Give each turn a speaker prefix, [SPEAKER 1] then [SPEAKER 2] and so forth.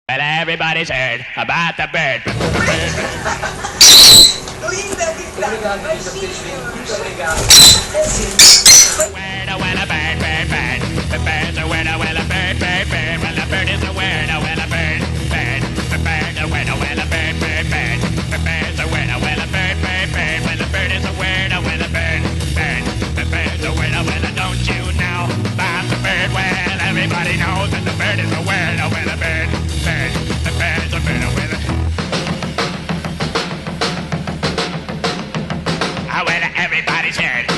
[SPEAKER 1] Well, everybody's heard about the bird. Word, oh, well, a bird, bird, bird. The bird's a word, oh, well, a bird, bird, bird. Well, a bird is a word, oh, well, a bird, bird. The bird's a word, oh, well, a bird, bird, bird. The bird's a word, oh, well, a bird, bird, bird. Well, a bird is a word, oh, well, a bird, bird. The bird's a word, oh, well, don't you know about the bird? Well, everybody knows that the bird is a word, oh, well, a bird, bird. The bird's a word, oh, well, well, everybody's heard